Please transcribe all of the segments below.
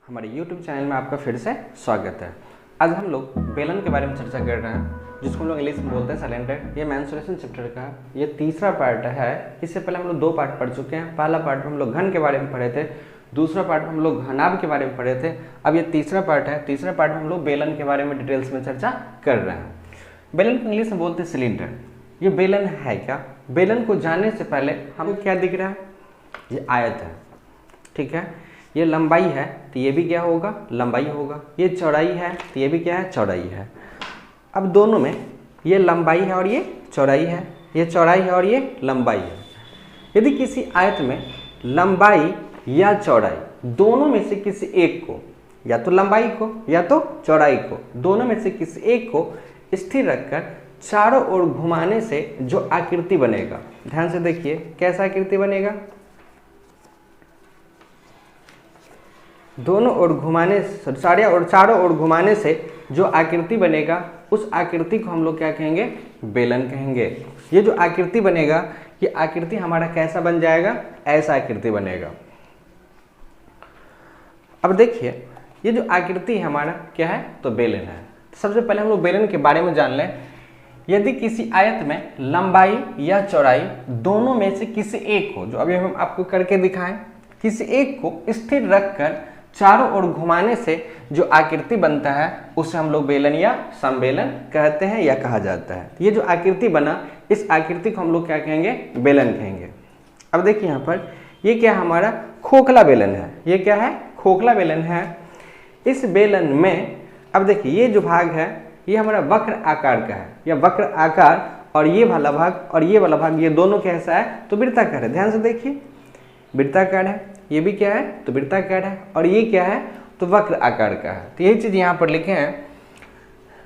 हमारे YouTube channel में आपका फिर से स्वागत है। आज हम लोग बेलन के बारे में चर्चा कर रहे हैं, जिसको हम लोग इंग्लिश में बोलते हैं सिलेंडर। ये मेंसुरेशन चैप्टर का ये तीसरा पार्ट है। इससे पहले हम लोग दो पार्ट पढ़ चुके हैं। पहला पार्ट में हम लोग घन के बारे में पढ़े थे, दूसरा पार्ट में हम लोग घनाभ के बारे में पढ़े थे। अब ये तीसरा पार्ट है। तीसरा पार्ट में हम लोग बेलन के बारे में डिटेल्स में चर्चा कर रहे हैं। बेलन को इंग्लिश में बोलते हैं सिलेंडर। ये बेलन है क्या? बेलन को जानने से पहले हमको क्या दिख रहा है? ये आयत है, ठीक है। ये लंबाई है तो ये भी क्या होगा? लंबाई होगा। ये चौड़ाई है तो ये भी क्या है? चौड़ाई है। अब दोनों में ये लंबाई है और ये चौड़ाई है, ये चौड़ाई है और ये लंबाई है। यदि किसी आयत में लंबाई या चौड़ाई दोनों में से किसी एक को, या तो लंबाई को या तो चौड़ाई को, दोनों में से किसी एक को स्थिर रखकर चारों ओर घुमाने से जो आकृति बनेगा, ध्यान से देखिए कैसा आकृति बनेगा। दोनों ओर घुमाने, चारों ओर घुमाने से जो आकृति बनेगा, उस आकृति को हम लोग क्या कहेंगे? बेलन कहेंगे। ये जो आकृति बनेगा, ये आकृति हमारा कैसा बन जाएगा? ऐसा आकृति बनेगा। अब देखिए ये जो आकृति हमारा क्या है? तो बेलन है। सबसे पहले हम लोग बेलन के बारे में जान लें। यदि किसी आयत में लंबाई या चौड़ाई दोनों में से किसी एक को, जो अभी हम आपको करके दिखाएं, किसी एक को स्थिर रखकर चारों ओर घुमाने से जो आकृति बनता है, उसे हम लोग बेलन या समबेलन कहते हैं या कहा जाता है। ये जो आकृति बना, इस आकृति को हम लोग क्या कहेंगे? बेलन कहेंगे। अब देखिए यहाँ पर ये क्या हमारा? खोखला बेलन है। ये क्या है? खोखला बेलन है। इस बेलन में अब देखिए ये जो भाग है ये हमारा वक्र आकार का है, या वक्र आकार, और ये वाला भाग और ये वाला भाग, ये दोनों कैसा है? तो वृत्ताकार है। ध्यान से देखिए वृत्ताकार है। ये भी क्या है? तो वृत्ताकार है। और ये क्या है? तो वक्र आकार का है। तो यही चीज यहाँ पर लिखे हैं।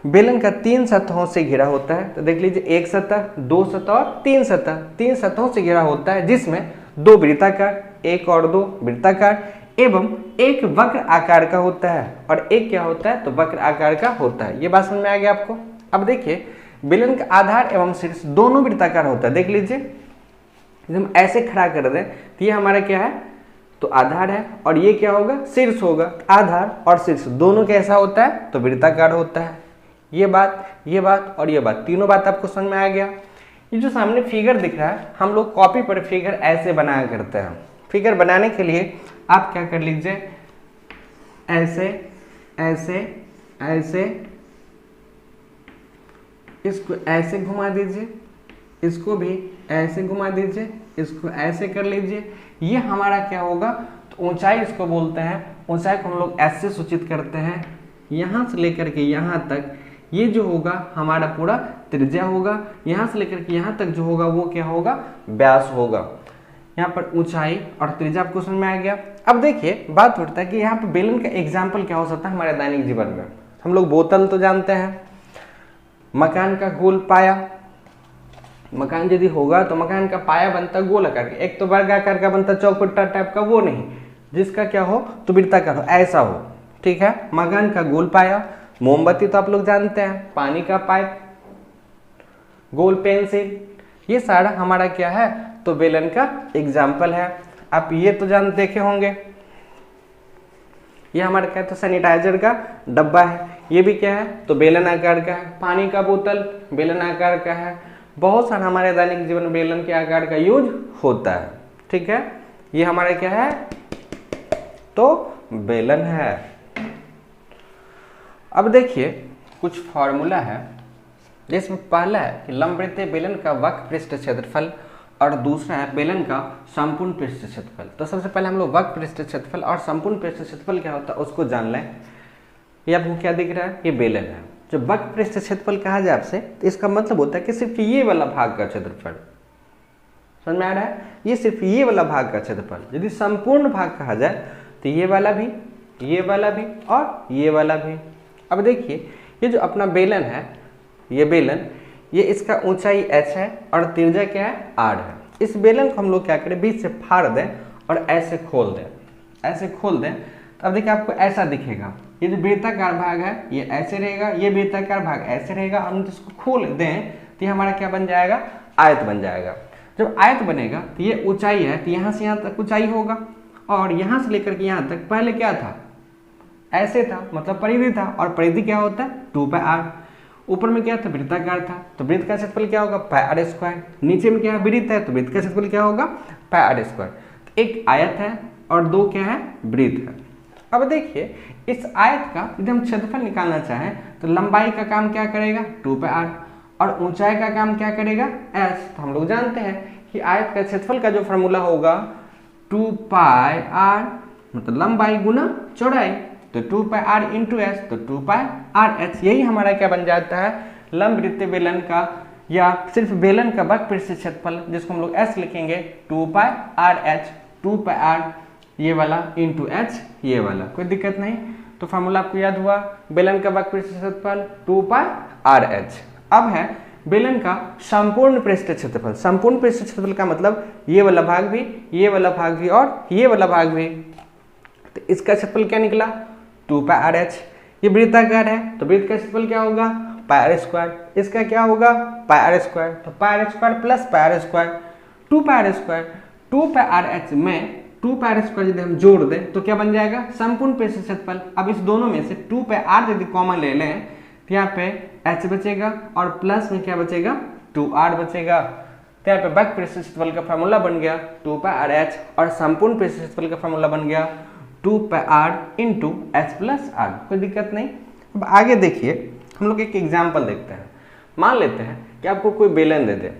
बेलन का 3 सतहों से घिरा होता है। तो देख लीजिए, 1 सतह, 2 सतह और 3 सतह। 3 सतहों से घिरा होता है, जिसमें 2 वृत्ताकार, 1 और 2 वृत्ताकार एवं 1 वक्र आकार का होता है, और एक क्या होता है? तो वक्र आकार का होता है। ये बात समझ में आ गया आपको? अब देखिए बेलन का आधार एवं शीर्ष दोनों वृत्ताकार होता है। देख लीजिए, यदि हम ऐसे खड़ा कर दें तो ये हमारा क्या है? तो आधार है, और ये क्या होगा? शीर्ष होगा। आधार और शीर्ष दोनों कैसा होता है? तो वृत्ताकार होता है। ये बात और ये बात, तीनों बात आपको समझ में आ गया। ये जो सामने फिगर दिख रहा है, हम लोग कॉपी पर फिगर ऐसे बनाया करते हैं। फिगर बनाने के लिए आप क्या कर लीजिए? ऐसे ऐसे ऐसे, इसको ऐसे घुमा दीजिए, इसको भी ऐसे घुमा दीजिए, इसको ऐसे कर लीजिए। ये हमारा क्या होगा? तो ऊंचाई इसको बोलते हैं। ऊंचाई को हम लोग ऐसे सूचित करते हैं, यहाँ से लेकर के यहाँ तक। ये जो होगा हमारा पूरा त्रिज्या होगा। यहाँ से लेकर के यहाँ तक जो होगा वो क्या होगा? व्यास होगा। यहाँ पर ऊंचाई और त्रिज्या आपको समझ में आ गया। अब देखिए बात उठता है कि यहाँ पर बेलन का एग्जाम्पल क्या हो सकता है हमारे दैनिक जीवन में। हम लोग बोतल तो जानते हैं, मकान का गोल पाया। मकान यदि होगा तो मकान का पाया बनता गोल आकार का, एक तो वर्गाकार का बनता चौकुट्टा टाइप का, वो नहीं, जिसका क्या हो? तो वृत्ताकार हो, ऐसा हो, ठीक है। मकान का गोल पाया। मोमबत्ती तो आप लोग जानते हैं, पानी का पाइप, गोल पेंसिल, ये सारा हमारा क्या है? तो बेलन का एग्जाम्पल है। आप ये तो देखे होंगे, ये हमारा क्या है? तो सैनिटाइजर का डब्बा है। ये भी क्या है? तो बेलन आकार का है। पानी का बोतल बेलन आकार का है। बहुत सारा हमारे दैनिक जीवन में बेलन के आकार का यूज होता है, ठीक है। ये हमारा क्या है? तो बेलन है। अब देखिए कुछ फॉर्मूला है, जिसमें पहला है कि लंबवृत्तीय बेलन का वक्र पृष्ठ क्षेत्रफल, और दूसरा है बेलन का संपूर्ण पृष्ठ क्षेत्रफल। तो सबसे पहले हम लोग वक्र पृष्ठ क्षेत्रफल और संपूर्ण पृष्ठ क्षेत्रफल क्या होता है उसको जान लें। ये आपको क्या दिख रहा है? ये बेलन है। जो वक्र पृष्ठ क्षेत्रफल कहा जाए आपसे, तो इसका मतलब होता है कि सिर्फ ये वाला भाग का क्षेत्रफल। समझ में आ रहा है? ये सिर्फ ये वाला भाग का क्षेत्रफल। यदि संपूर्ण भाग कहा जाए तो ये वाला भी, ये वाला भी और ये वाला भी। अब देखिए ये जो अपना बेलन है, ये बेलन, ये इसका ऊंचाई h है और त्रिज्या क्या है? r है। इस बेलन को हम लोग क्या करें? बीच से फाड़ दें और ऐसे खोल दें, ऐसे खोल दें। तो अब देखिए आपको ऐसा दिखेगा। ये जो वृत्ताकार भाग है ये ऐसे रहेगा, ये वृत्ताकार भाग ऐसे रहेगा। हम इसको खोल दें तो ये हमारा क्या बन जाएगा? आयत बन जाएगा। जब आयत बनेगा तो ये ऊंचाई है, तो यहाँ से यहाँ तक ऊंचाई होगा, और यहाँ से लेकर के यहाँ तक पहले क्या था? ऐसे था मतलब परिधि था, और परिधि क्या होता है 2πr। ऊपर में क्या था वृत्ताकार था, तो वृत्त का क्षेत्रफल क्या होगा πr²। नीचे में क्या है वृत्त है, तो वृत्त का क्षेत्रफल क्या होगा πr²। एक आयत है और दो क्या है वृत्त है। अब देखिए इस आयत का यदि हम क्षेत्रफल निकालना चाहें तो लंबाई का काम क्या करेगा 2πr और ऊंचाई का काम क्या करेगा s। तो हम लोग जानते हैं कि आयत का क्षेत्रफल का जो फॉर्मूला होगा 2πr मतलब लंबाई गुना चौड़ाई, तो 2πr × s, तो 2πrh। यही हमारा क्या बन जाता है लंबवृत्तीय बेलन का या सिर्फ बेलन का वक्र पृष्ठ क्षेत्रफल, जिसको हम लोग s लिखेंगे 2πrh, 2πr ये वाला इंटू h ये वाला, कोई दिक्कत नहीं। तो फार्मूला आपको याद हुआ, बेलन का वक्र पृष्ठ क्षेत्रफल 2πrh। अब है बेलन का संपूर्ण पृष्ठ क्षेत्रफल। संपूर्ण पृष्ठ क्षेत्रफल का मतलब ये वाला भाग भी, ये वाला भाग भी और ये वाला भाग भी। तो इसका क्षेत्रफल क्या निकला 2πrh। ये वृत्ताकार है तो वृत्त का क्षेत्रफल क्या होगा πr²। इसका क्या होगा πr², तो πr² plus πr², 2πr²। 2πrh में 2πr² यदि हम जोड़ दें तो क्या बन जाएगा संपूर्ण पृष्ठ क्षेत्रफल। अब इस दोनों में से 2πr यदि कॉमन ले लें तो यहाँ पे h बचेगा और प्लस में क्या बचेगा 2r बचेगा। तो यहाँ पे वक्र पृष्ठ क्षेत्रफल का फॉर्मूला बन गया 2πrh और संपूर्ण पृष्ठ क्षेत्रफल का फॉर्मूला बन गया 2πr × h + r। कोई दिक्कत नहीं। अब आगे देखिए हम लोग एक एग्जाम्पल देखते हैं। मान लेते हैं कि आपको कोई बेलन दे दे,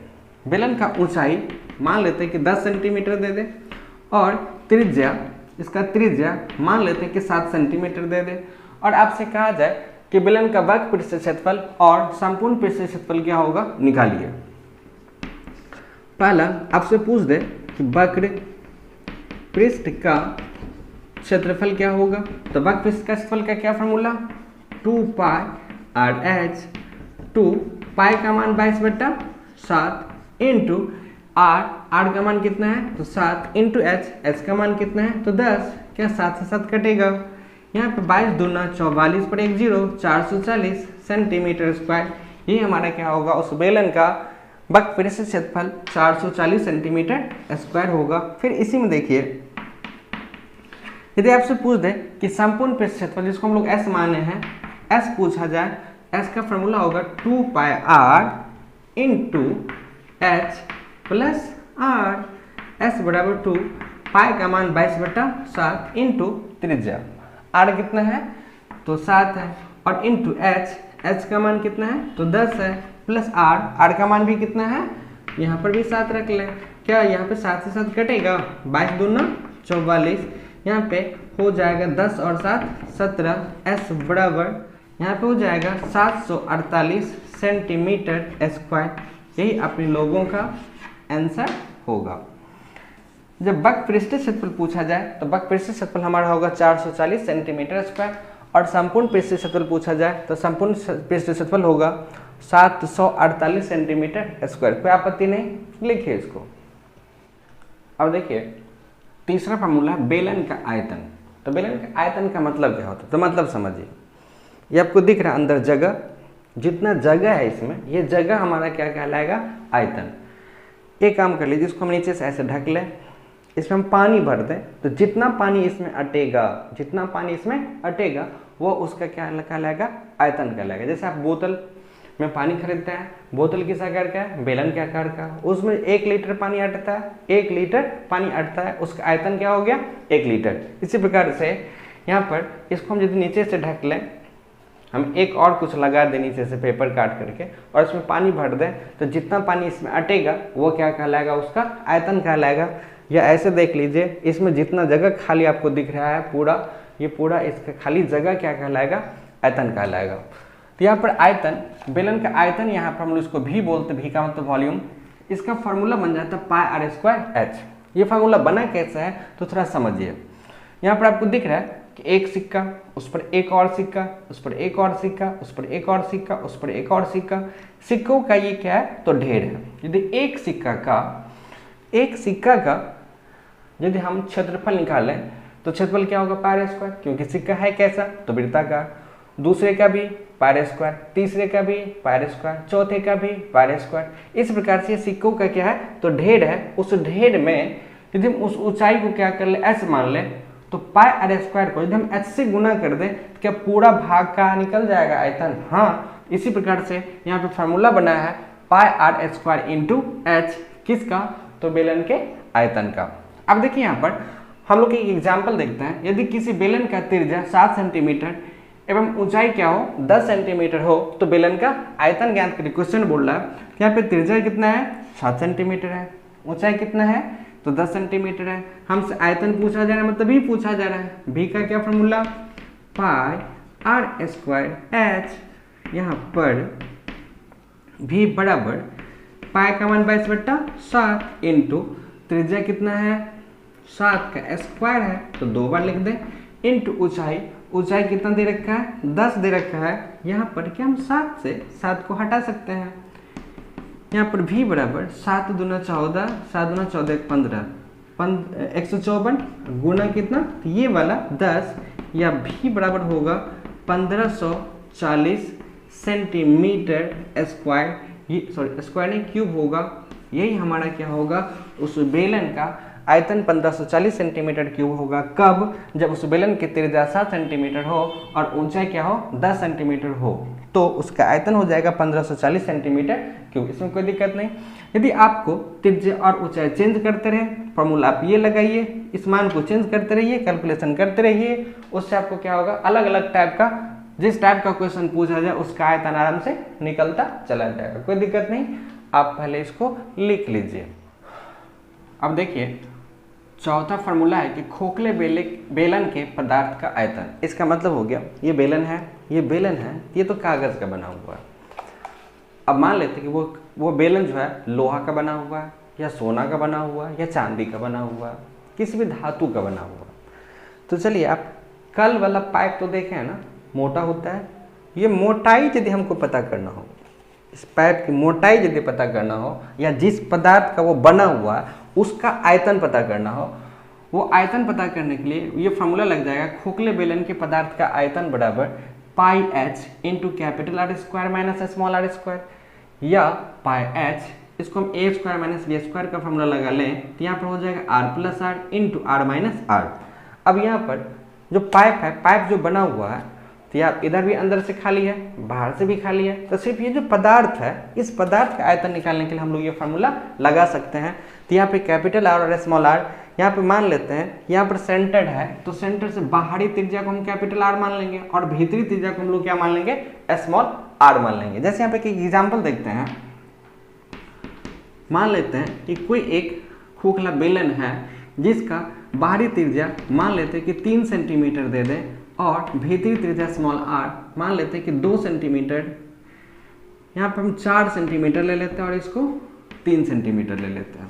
बेलन का ऊंचाई मान लेते हैं कि 10 सेंटीमीटर दे दे और त्रिज्या, इसका त्रिज्या मान लेते हैं कि 7 सेंटीमीटर दे दे, और आपसे कहा जाए कि बेलन का वक्र पृष्ठ क्षेत्रफल और संपूर्ण पृष्ठ क्षेत्रफल क्या होगा निकालिए। पहला आपसे पूछ दे कि वक्र पृष्ठ का क्षेत्रफल क्या होगा, तो वक्र पृष्ठ का क्षेत्रफल का क्या फॉर्मूला 2πrh, 2 पाई का मान 22/7 इंटू r का मान कितना है तो 7 इंटू h का मान कितना है तो 10। क्या 7 से 7 कटेगा, यहाँ पे 22 दूना 44 पर 1 0, 440 सेंटीमीटर स्क्वायर। ये हमारा क्या होगा उस बेलन का वक्र पृष्ठ क्षेत्रफल 440 सेंटीमीटर स्क्वायर होगा। फिर इसी में देखिए यदि आपसे पूछ दे कि संपूर्ण पृष्ठ क्षेत्रफल जिसको हम लोग s माने हैं, s पूछा जाए, s का फॉर्मूला होगा 2πr × h plus r। s बराबर 2 पाई का मान 22/7 इंटू त्रिज्या, r कितना है तो 7 है और इंटू h का मान कितना है तो 10 है, प्लस r का मान भी कितना है यहाँ पर भी 7 रख ले। क्या यहाँ पे 7 से 7 कटेगा, 22 दूना 44, यहाँ पे हो जाएगा 10 और 7 17, s बराबर यहाँ पे हो जाएगा 748 सेंटीमीटर स्क्वायर। यही अपने लोगों का आंसर होगा। जब वक्र पृष्ठ क्षेत्रफल पूछा जाए तो वक्र पृष्ठ क्षेत्रफल हमारा होगा 440 सेंटीमीटर स्क्वायर, और संपूर्ण पृष्ठ क्षेत्रफल पूछा जाए तो संपूर्ण पृष्ठ क्षेत्रफल होगा 748 सेंटीमीटर स्क्वायर। कोई आपत्ति नहीं, लिखिए इसको। अब देखिए तीसरा फार्मूला बेलन का आयतन। तो बेलन का आयतन का मतलब क्या होता है, तो मतलब समझिए, ये आपको दिख रहा है अंदर जगह, जितना जगह है इसमें ये जगह हमारा क्या कहलाएगा आयतन। एक काम कर लीजिए, इसको हम नीचे से ऐसे ढक लें, इसमें हम पानी भर दें तो जितना पानी इसमें अटेगा, जितना पानी इसमें अटेगा वो उसका क्या कहलाएगा आयतन कहलाएगा। जैसे आप बोतल में पानी खरीदते हैं, बोतल किस आकार का है बेलन के आकार का, उसमें 1 लीटर पानी अटता है, 1 लीटर पानी अटता है, उसका आयतन क्या हो गया 1 लीटर। इसी प्रकार से यहाँ पर इसको हम यदि नीचे से ढक लें, हम एक और कुछ लगा दें नीचे से पेपर काट करके और इसमें पानी भर दें तो जितना पानी इसमें अटेगा वो क्या कहलाएगा उसका आयतन कहलाएगा। या ऐसे देख लीजिए, इसमें जितना जगह खाली आपको दिख रहा है पूरा, ये पूरा इसका खाली जगह क्या कहलाएगा आयतन कहलाएगा। तो यहाँ पर आयतन, बेलन का आयतन, यहाँ पर हम लोग इसको भी बोलते, भी का मतलब वॉल्यूम, इसका फार्मूला बन जाता है πr²h। ये फार्मूला बना कैसा है तो थोड़ा समझिए। यहाँ पर आपको दिख रहा है कि एक सिक्का, उस पर एक और सिक्का, उस पर एक और सिक्का, उस पर एक और सिक्का, उस पर एक और सिक्का, सिक्कों का ये क्या है तो ढेर है। यदि एक सिक्का का यदि हम क्षेत्रफल निकालें तो क्षेत्रफल क्या होगा πr², क्योंकि सिक्का है कैसा तो वृत्ताकार। दूसरे का भी πr², तीसरे का भी πr², चौथे का भी πr²। इस प्रकार से सिक्कों का क्या है तो ढेर है। उस ढेर में यदि हम उस ऊंचाई को क्या कर ले s मान ले तो पाई आर स्क्वायर को यदि हम h से गुना कर दें तो क्या पूरा भाग का निकल जाएगा आयतन? हाँ, इसी प्रकार से यहाँ पे फार्मूला बना है पाई आर स्क्वायर इंटू एच, किसका? तो बेलन के आयतन का। अब देखिए यहाँ पर हम लोग एक एग्जाम्पल देखते हैं। यदि किसी बेलन का त्रिज्या 7 सेंटीमीटर एवं ऊंचाई क्या हो 10 सेंटीमीटर हो तो बेलन का आयतन ज्ञात करिए। क्वेश्चन बोल रहा है यहाँ पे त्रिज्या कितना है? 7 सेंटीमीटर है, ऊंचाई कितना है? तो 10 सेंटीमीटर है। हमसे आयतन पूछा जा रहा है, मतलब भी पूछा जा रहा है। भी का क्या formula? Pi R square H, यहाँ पर भी बराबर पाई का मान 22/7 इंटू त्रिज्या कितना है? 7 का स्क्वायर है तो 2 बार लिख दें, इंटू ऊंचाई, ऊंचाई कितना दे रखा है? 10 दे रखा है। यहाँ पर क्या हम 7 से 7 को हटा सकते हैं। यहाँ पर भी बराबर 7 दूना 14, 7 दूना 14 15, 154 गुना कितना? तो ये वाला 10, या भी बराबर होगा 1540 सेंटीमीटर स्क्वायर। ये सॉरी स्क्वायर नहीं, क्यूब होगा। यही हमारा क्या होगा? उस बेलन का आयतन 1540 सेंटीमीटर क्यूब होगा। कब? जब उस बेलन की त्रिज्या 7 सेंटीमीटर हो और ऊंचाई क्या हो? 10 सेंटीमीटर हो, तो उसका आयतन हो जाएगा 1540 सेंटीमीटर क्यूब। इसमें कोई दिक्कत नहीं। यदि आपको त्रिज्या और ऊंचाई चेंज करते रहे, फॉर्मूला आप ये लगाइए, इस मान को चेंज करते रहिए, कैलकुलेशन करते रहिए, उससे आपको क्या होगा? अलग अलग टाइप का, जिस टाइप का क्वेश्चन पूछा जाए उसका आयतन आराम से निकलता चला जाएगा। कोई दिक्कत नहीं, आप पहले इसको लिख लीजिए। अब देखिए चौथा फॉर्मूला है कि खोखले बेलन के पदार्थ का आयतन। इसका मतलब हो गया ये बेलन है, ये बेलन है, ये तो कागज का बना हुआ है। अब मान लेते हैं कि वो बेलन जो है लोहा का बना हुआ है, या सोना का बना हुआ है, या चांदी का बना हुआ है, किसी भी धातु का बना हुआ है। तो चलिए आप कल वाला पाइप तो देखे हैं ना, मोटा होता है। ये मोटाई यदि हमको पता करना हो, इस पाइप की मोटाई यदि पता करना हो, या जिस पदार्थ का वो बना हुआ है उसका आयतन पता करना हो, वो आयतन पता करने के लिए ये फॉर्मूला लग जाएगा खोखले बेलन के पदार्थ का आयतन बराबर pi H into capital R square minus small R square, या पाई एच, इसको हम A square minus B square का फॉर्मूला लगा लें तो यहाँ पर हो जाएगा R plus R into R minus R. अब यहाँ पर जो पाइप है, पाइप जो बना हुआ है, तो यहाँ इधर भी अंदर से खाली है, बाहर से भी खाली है, तो सिर्फ ये जो पदार्थ है, इस पदार्थ का आयतन निकालने के लिए हम लोग ये फार्मूला लगा सकते हैं। तो यहाँ पे कैपिटल आर और स्मॉल आर, यहाँ पे मान लेते हैं यहाँ पर सेंटर्ड है, तो सेंटर से बाहरी त्रिज्या को हम कैपिटल आर मान लेंगे और भीतरी त्रिज्या को हम लोग क्या मान लेंगे? स्मॉल आर मान लेंगे। जैसे यहाँ पे एक एग्जाम्पल देखते हैं। मान लेते हैं कि कोई एक खोखला बेलन है जिसका बाहरी त्रिज्या मान लेते हैं कि 3 सेंटीमीटर दे दें और भीतरी त्रिज्या स्मॉल आर मान लेते हैं कि 2 सेंटीमीटर। यहाँ पर हम 4 सेंटीमीटर ले लेते हैं और इसको 3 सेंटीमीटर ले लेते हैं।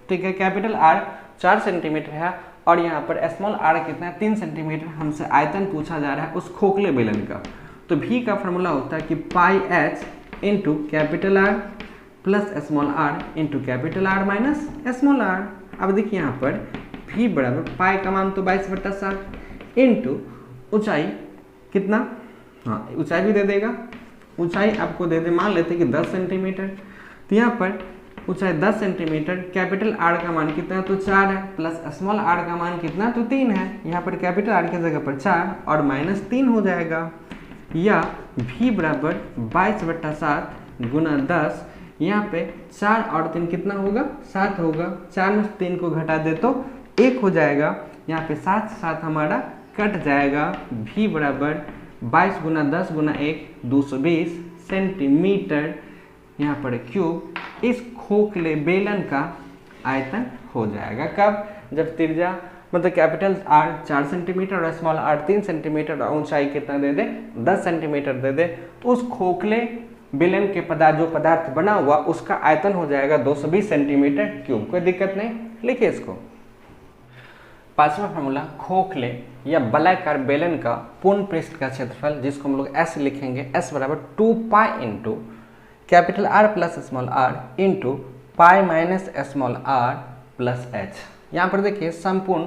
ठीक है, कैपिटल आर 4 सेंटीमीटर है और यहाँ पर स्मॉल आर कितना है? 3 सेंटीमीटर। हमसे आयतन पूछा जा रहा है उस खोखले बेलन का। तो भी का फॉर्मूला होता है कि pi H into capital R plus small R into capital R minus small R. अब देखिए यहाँ पर भी बराबर पाई का मान तो 22/7 इंटू ऊंचाई कितना? हाँ, ऊंचाई भी दे देगा। ऊंचाई आपको दे दे, मान लेते हैं कि 10 सेंटीमीटर। तो यहाँ पर ऊंचाई 10 सेंटीमीटर, कैपिटल आर का मान कितना है? तो 4 है, प्लस स्मॉल आर का मान कितना? तो 3 है। यहाँ पर कैपिटल आर की जगह पर 4 और माइनस 3 हो जाएगा, या भी बराबर 22/7 गुना 10। यहाँ पे 4 और 3 कितना होगा? 7 होगा। 4 में 3 को घटा दे तो 1 हो जाएगा। यहाँ पे 7 हमारा कट जाएगा। भी बराबर 22 गुना 10 गुना 1 220 सेंटीमीटर यहाँ पर क्यूब इस खोखले बेलन का आयतन हो जाएगा। कब? जब त्रिज्या मतलब कैपिटल आर 4 सेंटीमीटर और स्मॉल आर 3 सेंटीमीटर और ऊंचाई कितना दे दे? 10 सेंटीमीटर दे दे, तो उस खोखले बेलन के पदार्थ जो पदार्थ बना हुआ उसका आयतन हो जाएगा 220 सेंटीमीटर क्यूब। कोई दिक्कत नहीं, लिखिए इसको। पांचवा फॉर्मूला खोखले या बलाकार बेलन का पूर्ण पृष्ठ का क्षेत्रफल, जिसको हम लोग ऐसे लिखेंगे, S बराबर 2 pi into capital R plus small R into pi minus small R plus H. यहाँ पर देखिए संपूर्ण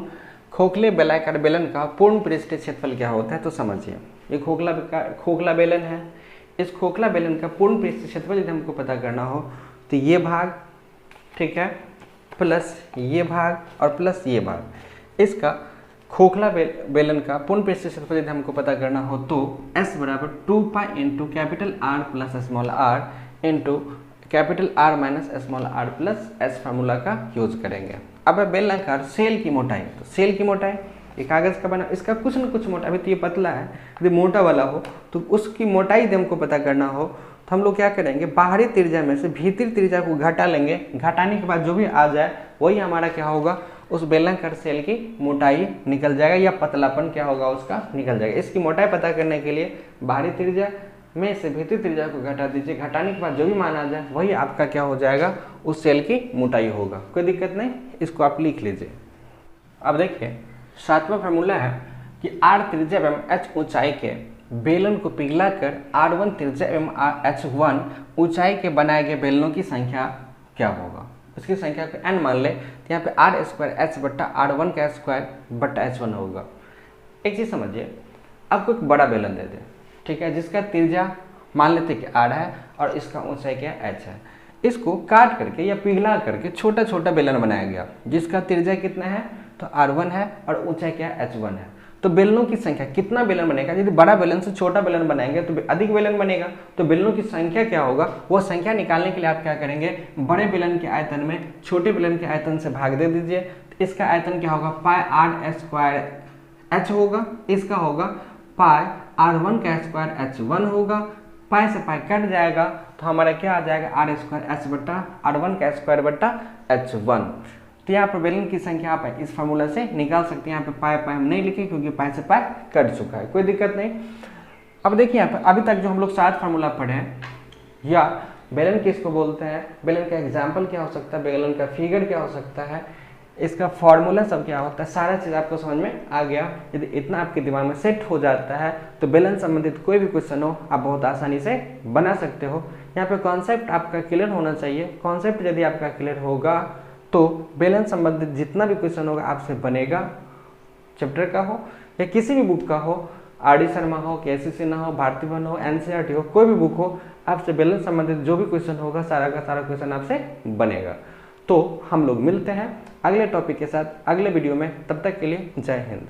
खोखले बेलाकार बेलन का पूर्ण पृष्ठीय क्षेत्रफल क्या होता है तो समझिए। ये खोखला बेलन है, इस खोखला बेलन का पूर्ण पृष्ठीय क्षेत्रफल यदि हमको पता करना हो तो ये भाग, ठीक है, प्लस ये भाग और प्लस ये भाग, इसका खोखला बेलन का पूर्ण पृष्ठीय क्षेत्रफल यदि हमको पता करना हो तो S बराबर 2 pi into capital R plus small r into capital R minus small r plus S formula का यूज करेंगे। अब है बेलनाकार सेल की मोटाई, तो सेल की मोटाई ये कागज का बना, इसका कुछ न कुछ मोटा, अभी तो ये पतला है, यदि मोटा वाला हो तो उसकी मोटाई यदि हमको पता करना हो तो हम लोग क्या करेंगे, बाहरी त्रिज्या में से भीतरी त्रिज्या को घटा लेंगे, घटाने के बाद जो भी आ जाए वही हमारा क्या होगा, उस बेलनाकार सेल की मोटाई निकल जाएगा या पतलापन क्या होगा उसका निकल जाएगा। इसकी मोटाई पता करने के लिए बाहरी त्रिज्या में से भीतरी त्रिज्या को घटा दीजिए, घटाने के बाद जो भी मान आ जाए वही आपका क्या हो जाएगा, उस सेल की मोटाई होगा। कोई दिक्कत नहीं, इसको आप लिख लीजिए। अब देखिए 7वां फार्मूला है कि R त्रिज्या एवं H ऊंचाई के बेलन को पिघलाकर R1 त्रिज्या एवं H1 ऊंचाई के बनाए गए बेलनों की संख्या क्या होगा। इसकी संख्या को n मान ले तो यहाँ पे R स्क्वायर H बट्टा R1 का स्क्वायर बट्टा H1 होगा। एक चीज़ समझिए, आपको एक बड़ा बेलन दे दे, ठीक है, जिसका त्रिज्या मान लेते कि R है और इसका ऊंचाई क्या H है। इसको काट करके या पिघला करके छोटा छोटा बेलन बनाया गया जिसका त्रिज्या कितना है, तो R1 है और ऊंचाई क्या है, H1 है। तो बेलनों की संख्या, कितना बेलन बनेगा, यदि बड़ा बेलन से छोटा बेलन बनाएंगे तो अधिक बेलन बनेगा, तो बेलनों की संख्या क्या होगा, वो संख्या निकालने के लिए आप क्या करेंगे, बड़े बेलन के आयतन में छोटे बेलन के आयतन से भाग दे दीजिए। तो इसका आयतन क्या होगा, पाई R स्क्वायर H होगा, इसका होगा पाई R1 का स्क्वायर H1 होगा, पाई से पाई कट जाएगा तो हमारा क्या आ जाएगा, R स्क्वायर H बट्टा R1 का स्क्वायर बट्टा H1। तो यहाँ पर बेलन की संख्या आप इस फार्मूला से निकाल सकते हैं। यहाँ पे पाई पाई हम नहीं लिखे क्योंकि पाई से पाई कट चुका है, कोई दिक्कत नहीं। अब देखिए यहाँ पर अभी तक जो हम लोग 7 फार्मूला पढ़े हैं, या बेलन किसको बोलते हैं, बेलन का एग्जाम्पल क्या हो सकता है, बेलन का फिगर क्या हो सकता है, इसका फॉर्मूला सब क्या होता है, सारा चीज़ आपको समझ में आ गया। यदि इतना आपके दिमाग में सेट हो जाता है तो बेलन संबंधित कोई भी क्वेश्चन हो आप बहुत आसानी से बना सकते हो। यहाँ पे कॉन्सेप्ट आपका क्लियर होना चाहिए। कॉन्सेप्ट यदि आपका क्लियर होगा तो बेलन संबंधित जितना भी क्वेश्चन होगा आपसे बनेगा, चैप्टर का हो या किसी भी बुक का हो, RD शर्मा हो, KCC सिन्हा हो, भारती भवन हो, NCERT हो, कोई भी बुक हो, आपसे बेलन संबंधित जो भी क्वेश्चन होगा सारा का सारा क्वेश्चन आपसे बनेगा। तो हम लोग मिलते हैं अगले टॉपिक के साथ अगले वीडियो में, तब तक के लिए जय हिंद।